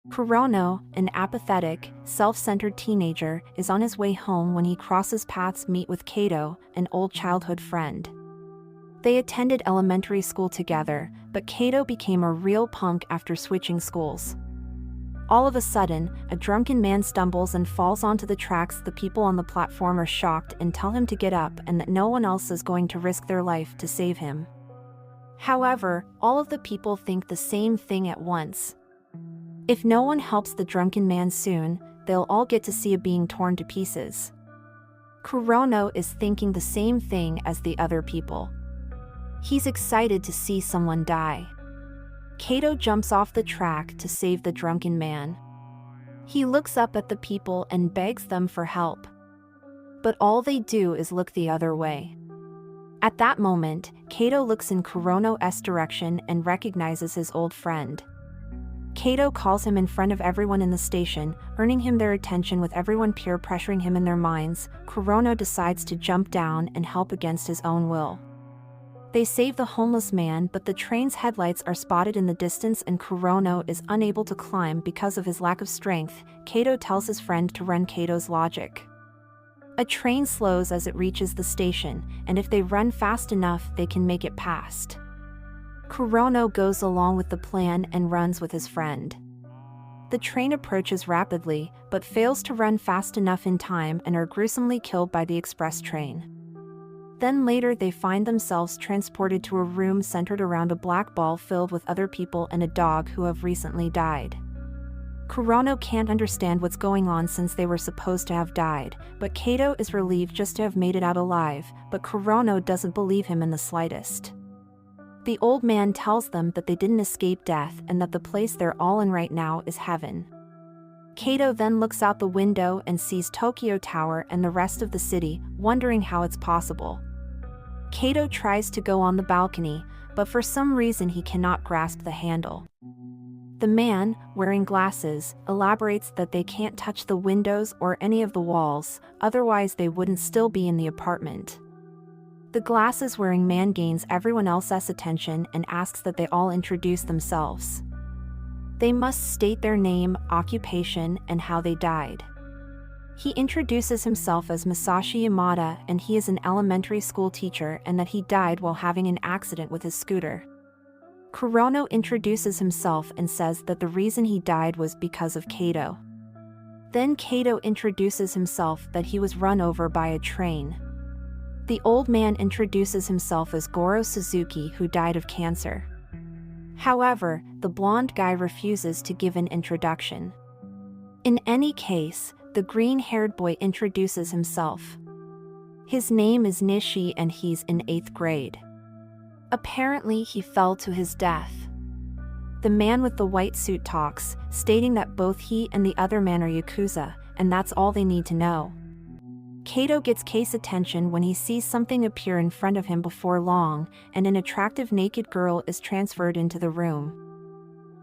Kurono, an apathetic, self-centered teenager, is on his way home when he crosses paths meet with Kato, an old childhood friend. They attended elementary school together, but Kato became a real punk after switching schools. All of a sudden, a drunken man stumbles and falls onto the tracks. The people on the platform are shocked and tell him to get up and that no one else is going to risk their life to save him. However, all of the people think the same thing at once. If no one helps the drunken man soon, they'll all get to see a being torn to pieces. Kurono is thinking the same thing as the other people. He's excited to see someone die. Kato jumps off the track to save the drunken man. He looks up at the people and begs them for help. But all they do is look the other way. At that moment, Kato looks in Kurono's direction and recognizes his old friend. Kato calls him in front of everyone in the station, earning him their attention. With everyone peer pressuring him in their minds, Kurono decides to jump down and help against his own will. They save the homeless man, but the train's headlights are spotted in the distance and Kurono is unable to climb because of his lack of strength. Kato tells his friend to run Kato's logic. A train slows as it reaches the station, and if they run fast enough, they can make it past. Kurono goes along with the plan and runs with his friend. The train approaches rapidly, but fails to run fast enough in time and are gruesomely killed by the express train. Then later they find themselves transported to a room centered around a black ball filled with other people and a dog who have recently died. Kurono can't understand what's going on since they were supposed to have died, but Kato is relieved just to have made it out alive, but Kurono doesn't believe him in the slightest. The old man tells them that they didn't escape death and that the place they're all in right now is heaven. Kato then looks out the window and sees Tokyo Tower and the rest of the city, wondering how it's possible. Kato tries to go on the balcony, but for some reason he cannot grasp the handle. The man, wearing glasses, elaborates that they can't touch the windows or any of the walls, otherwise they wouldn't still be in the apartment. The glasses-wearing man gains everyone else's attention and asks that they all introduce themselves. They must state their name, occupation, and how they died. He introduces himself as Masashi Yamada and he is an elementary school teacher and that he died while having an accident with his scooter. Kurono introduces himself and says that the reason he died was because of Kato. Then Kato introduces himself that he was run over by a train. The old man introduces himself as Goro Suzuki, who died of cancer. However, the blonde guy refuses to give an introduction. In any case, the green-haired boy introduces himself. His name is Nishi and he's in 8th grade. Apparently he fell to his death. The man with the white suit talks, stating that both he and the other man are Yakuza, and that's all they need to know. Kato gets Kate's attention when he sees something appear in front of him before long, and an attractive naked girl is transferred into the room.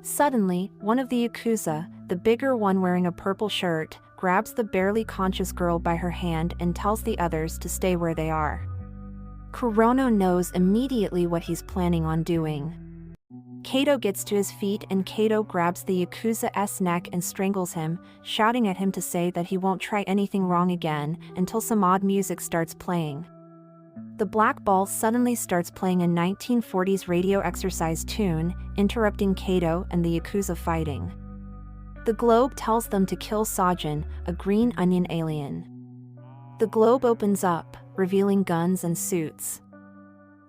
Suddenly, one of the Yakuza, the bigger one wearing a purple shirt, grabs the barely conscious girl by her hand and tells the others to stay where they are. Kurono knows immediately what he's planning on doing. Kato gets to his feet and Kato grabs the Yakuza's neck and strangles him, shouting at him to say that he won't try anything wrong again until some odd music starts playing. The black ball suddenly starts playing a 1940s radio exercise tune, interrupting Kato and the Yakuza fighting. The globe tells them to kill Sajin, a green onion alien. The globe opens up, revealing guns and suits.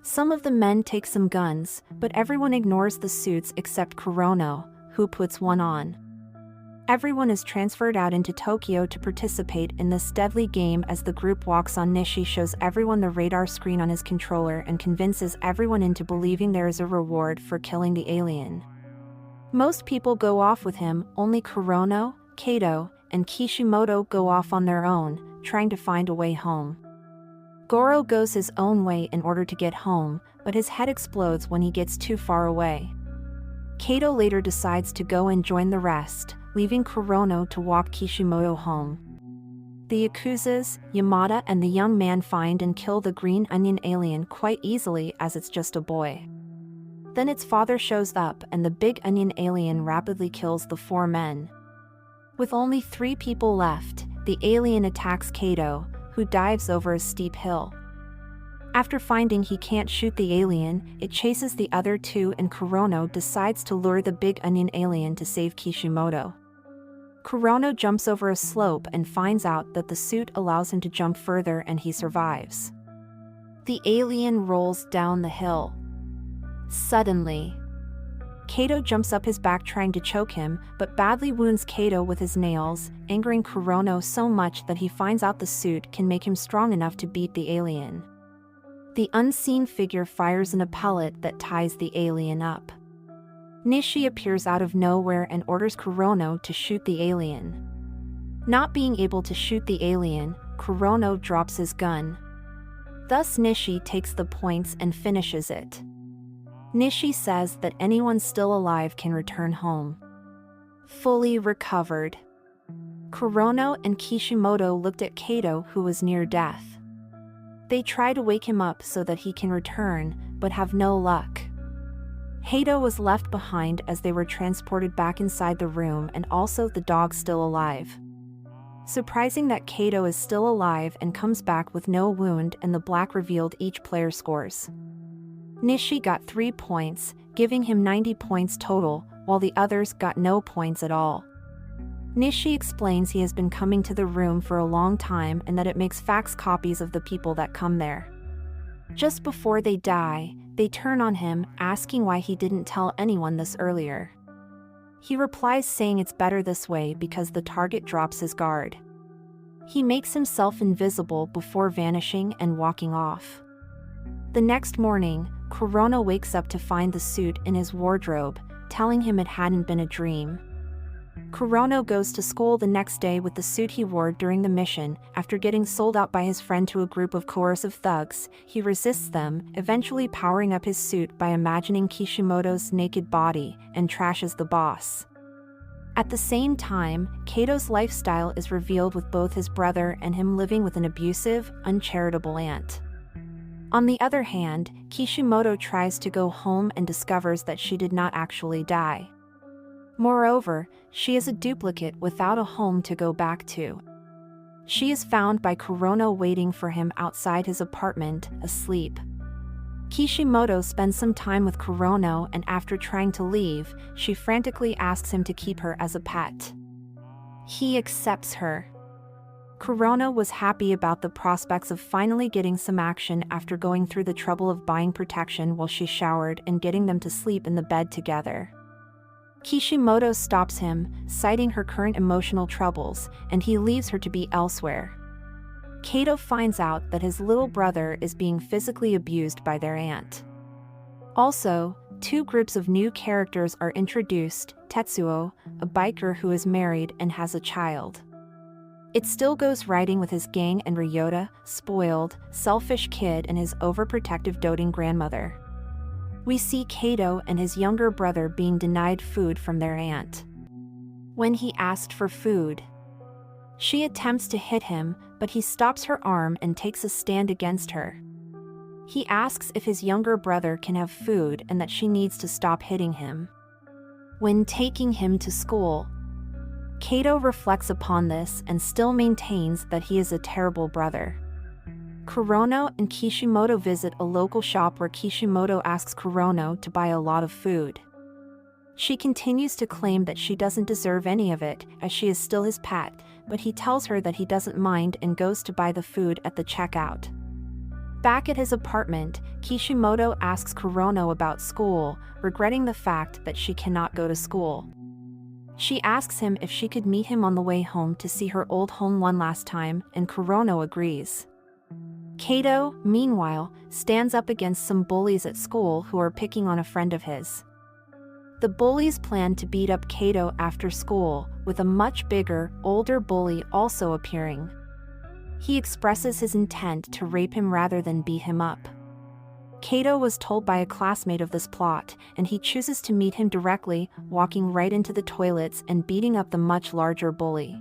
Some of the men take some guns, but everyone ignores the suits except Kurono, who puts one on. Everyone is transferred out into Tokyo to participate in this deadly game. As the group walks on, Nishi shows everyone the radar screen on his controller and convinces everyone into believing there is a reward for killing the alien. Most people go off with him, only Kurono, Kato, and Kishimoto go off on their own, trying to find a way home. Goro goes his own way in order to get home, but his head explodes when he gets too far away. Kato later decides to go and join the rest, leaving Kurono to walk Kishimoto home. The Yakuzas, Yamada and the young man find and kill the green onion alien quite easily as it's just a boy. Then its father shows up and the big onion alien rapidly kills the 4 men. With only 3 people left, the alien attacks Kato, who dives over a steep hill. After finding he can't shoot the alien, it chases the other 2 and Kurono decides to lure the big onion alien to save Kishimoto. Kurono jumps over a slope and finds out that the suit allows him to jump further and he survives. The alien rolls down the hill. Suddenly, Kato jumps up his back trying to choke him, but badly wounds Kato with his nails, angering Kurono so much that he finds out the suit can make him strong enough to beat the alien. The unseen figure fires a pellet that ties the alien up. Nishi appears out of nowhere and orders Kurono to shoot the alien. Not being able to shoot the alien, Kurono drops his gun. Thus Nishi takes the points and finishes it. Nishi says that anyone still alive can return home. Fully recovered. Kurono and Kishimoto looked at Kato, who was near death. They try to wake him up so that he can return, but have no luck. Kato was left behind as they were transported back inside the room, and also the dog still alive. Surprising that Kato is still alive and comes back with no wound, and the black revealed each player scores. Nishi got 3 points, giving him 90 points total, while the others got no points at all. Nishi explains he has been coming to the room for a long time and that it makes fax copies of the people that come there. Just before they die, they turn on him, asking why he didn't tell anyone this earlier. He replies saying it's better this way because the target drops his guard. He makes himself invisible before vanishing and walking off. The next morning, Kurono wakes up to find the suit in his wardrobe, telling him it hadn't been a dream. Kurono goes to school the next day with the suit he wore during the mission. After getting sold out by his friend to a group of coercive thugs, he resists them, eventually powering up his suit by imagining Kishimoto's naked body, and trashes the boss. At the same time, Kato's lifestyle is revealed with both his brother and him living with an abusive, uncharitable aunt. On the other hand, Kishimoto tries to go home and discovers that she did not actually die. Moreover, she is a duplicate without a home to go back to. She is found by Kurono waiting for him outside his apartment, asleep. Kishimoto spends some time with Kurono, and after trying to leave, she frantically asks him to keep her as a pet. He accepts her. Kurono was happy about the prospects of finally getting some action after going through the trouble of buying protection while she showered and getting them to sleep in the bed together. Kishimoto stops him, citing her current emotional troubles, and he leaves her to be elsewhere. Kato finds out that his little brother is being physically abused by their aunt. Also, 2 groups of new characters are introduced: Tetsuo, a biker who is married and has a child. It still goes riding with his gang, and Ryota, spoiled, selfish kid, and his overprotective doting grandmother. We see Kato and his younger brother being denied food from their aunt. When he asked for food, she attempts to hit him, but he stops her arm and takes a stand against her. He asks if his younger brother can have food and that she needs to stop hitting him. When taking him to school, Kato reflects upon this and still maintains that he is a terrible brother. Kurono and Kishimoto visit a local shop where Kishimoto asks Kurono to buy a lot of food. She continues to claim that she doesn't deserve any of it, as she is still his pet, but he tells her that he doesn't mind and goes to buy the food at the checkout. Back at his apartment, Kishimoto asks Kurono about school, regretting the fact that she cannot go to school. She asks him if she could meet him on the way home to see her old home one last time, and Kurono agrees. Kato, meanwhile, stands up against some bullies at school who are picking on a friend of his. The bullies plan to beat up Kato after school, with a much bigger, older bully also appearing. He expresses his intent to rape him rather than beat him up. Kato was told by a classmate of this plot, and he chooses to meet him directly, walking right into the toilets and beating up the much larger bully.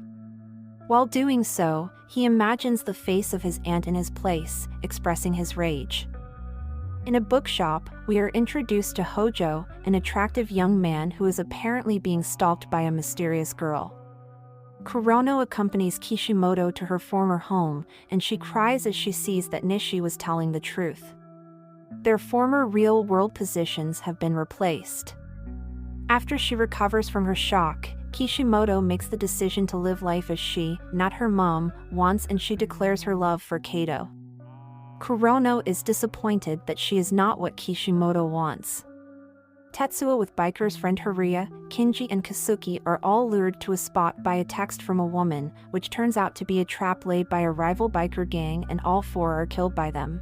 While doing so, he imagines the face of his aunt in his place, expressing his rage. In a bookshop, we are introduced to Hojo, an attractive young man who is apparently being stalked by a mysterious girl. Kurono accompanies Kishimoto to her former home, and she cries as she sees that Nishi was telling the truth. Their former real-world positions have been replaced. After she recovers from her shock, Kishimoto makes the decision to live life as she, not her mom, wants, and she declares her love for Kato. Kurono is disappointed that she is not what Kishimoto wants. Tetsuo with biker's friend Haruya, Kinji and Kasuki are all lured to a spot by a text from a woman, which turns out to be a trap laid by a rival biker gang, and all four are killed by them.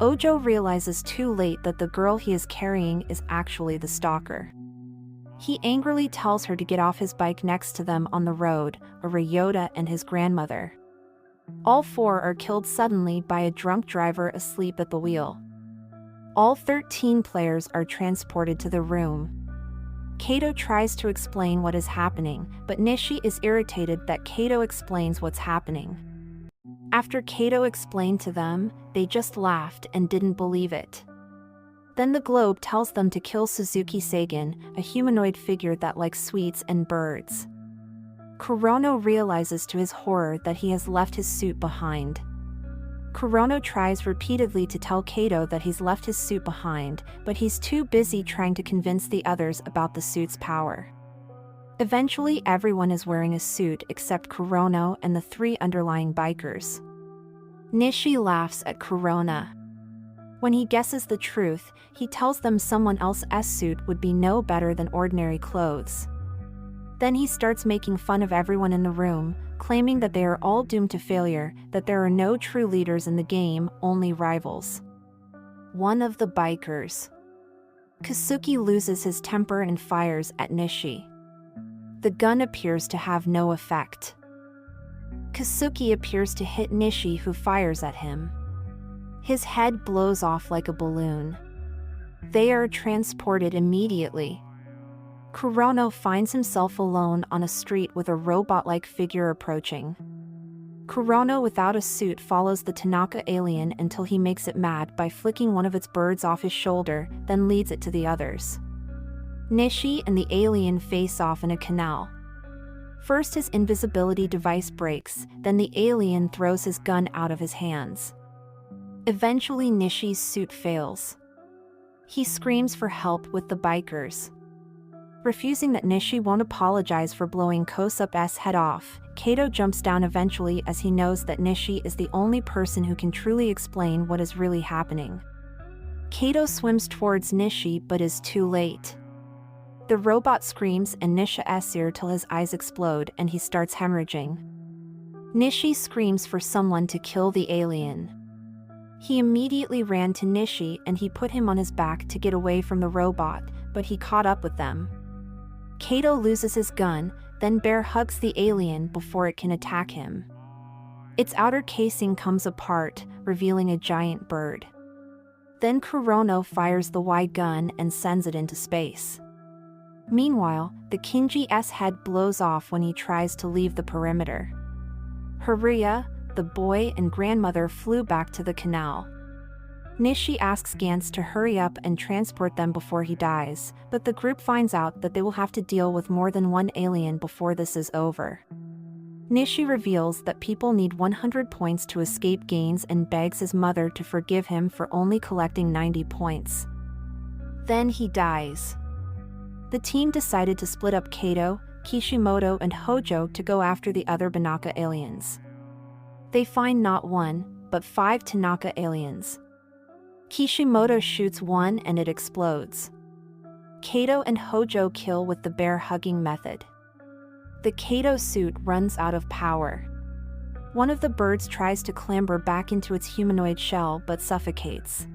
Ojo realizes too late that the girl he is carrying is actually the stalker. He angrily tells her to get off his bike next to them on the road, Ryota and his grandmother. All four are killed suddenly by a drunk driver asleep at the wheel. All 13 players are transported to the room. Kato tries to explain what is happening, but Nishi is irritated that Kato explains what's happening. After Kato explained to them, they just laughed and didn't believe it. Then the globe tells them to kill Suzuki Sagan, a humanoid figure that likes sweets and birds. Kurono realizes to his horror that he has left his suit behind. Kurono tries repeatedly to tell Kato that he's left his suit behind, but he's too busy trying to convince the others about the suit's power. Eventually, everyone is wearing a suit except Kurono and the 3 underlying bikers. Nishi laughs at Kurono. When he guesses the truth, he tells them someone else's suit would be no better than ordinary clothes. Then he starts making fun of everyone in the room, claiming that they are all doomed to failure, that there are no true leaders in the game, only rivals. One of the bikers. Kasuki loses his temper and fires at Nishi. The gun appears to have no effect. Kasuki appears to hit Nishi, who fires at him. His head blows off like a balloon. They are transported immediately. Kurono finds himself alone on a street with a robot-like figure approaching. Kurono without a suit follows the Tanaka alien until he makes it mad by flicking one of its birds off his shoulder, then leads it to the others. Nishi and the alien face off in a canal. First his invisibility device breaks, then the alien throws his gun out of his hands. Eventually Nishi's suit fails. He screams for help with the bikers. Refusing that Nishi won't apologize for blowing Kosup's head off, Kato jumps down eventually as he knows that Nishi is the only person who can truly explain what is really happening. Kato swims towards Nishi but is too late. The robot screams in Nishi's ear till his eyes explode and he starts hemorrhaging. Nishi screams for someone to kill the alien. He immediately ran to Nishi and he put him on his back to get away from the robot, but he caught up with them. Kato loses his gun, then bear hugs the alien before it can attack him. Its outer casing comes apart, revealing a giant bird. Then Kurono fires the Y gun and sends it into space. Meanwhile, the Kinji's head blows off when he tries to leave the perimeter. Haruya, the boy and grandmother flew back to the canal. Nishi asks Gantz to hurry up and transport them before he dies, but the group finds out that they will have to deal with more than one alien before this is over. Nishi reveals that people need 100 points to escape Gantz and begs his mother to forgive him for only collecting 90 points. Then he dies. The team decided to split up Kato, Kishimoto and Hojo to go after the other Banaka aliens. They find not 1, but 5 Tanaka aliens. Kishimoto shoots one and it explodes. Kato and Hojo kill with the bear hugging method. The Kato suit runs out of power. One of the birds tries to clamber back into its humanoid shell but suffocates.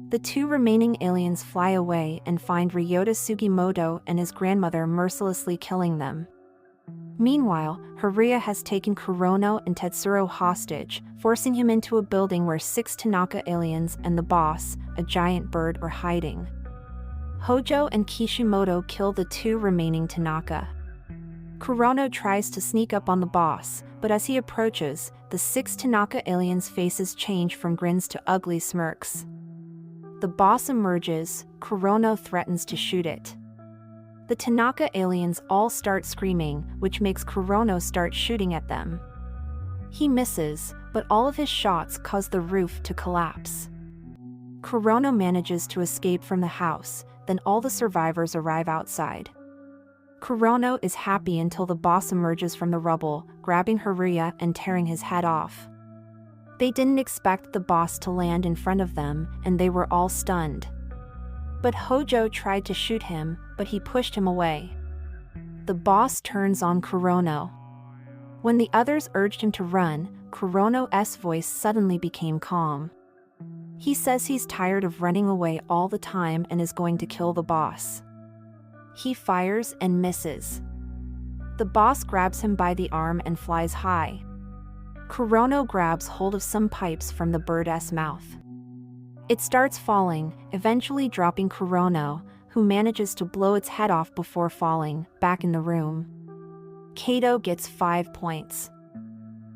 The 2 remaining aliens fly away and find Ryota Sugimoto and his grandmother mercilessly killing them. Meanwhile, Haruya has taken Kurono and Tetsuro hostage, forcing him into a building where 6 Tanaka aliens and the boss, a giant bird, are hiding. Hojo and Kishimoto kill the 2 remaining Tanaka. Kurono tries to sneak up on the boss, but as he approaches, the 6 Tanaka aliens' faces change from grins to ugly smirks. The boss emerges. Kurono threatens to shoot it. The Tanaka aliens all start screaming, which makes Kurono start shooting at them. He misses, but all of his shots cause the roof to collapse. Kurono manages to escape from the house, then all the survivors arrive outside. Kurono is happy until the boss emerges from the rubble, grabbing Haruya and tearing his head off. They didn't expect the boss to land in front of them, and they were all stunned. But Hojo tried to shoot him, but he pushed him away. The boss turns on Kurono. When the others urged him to run, Kurono's voice suddenly became calm. He says he's tired of running away all the time and is going to kill the boss. He fires and misses. The boss grabs him by the arm and flies high. Kurono grabs hold of some pipes from the bird's mouth. It starts falling, eventually dropping Kurono, who manages to blow its head off before falling, back in the room. Kato gets 5 points.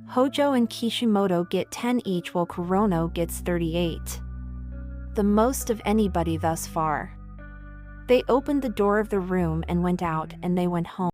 Hojo and Kishimoto get 10 each while Kurono gets 38. The most of anybody thus far. They opened the door of the room and went out, and they went home.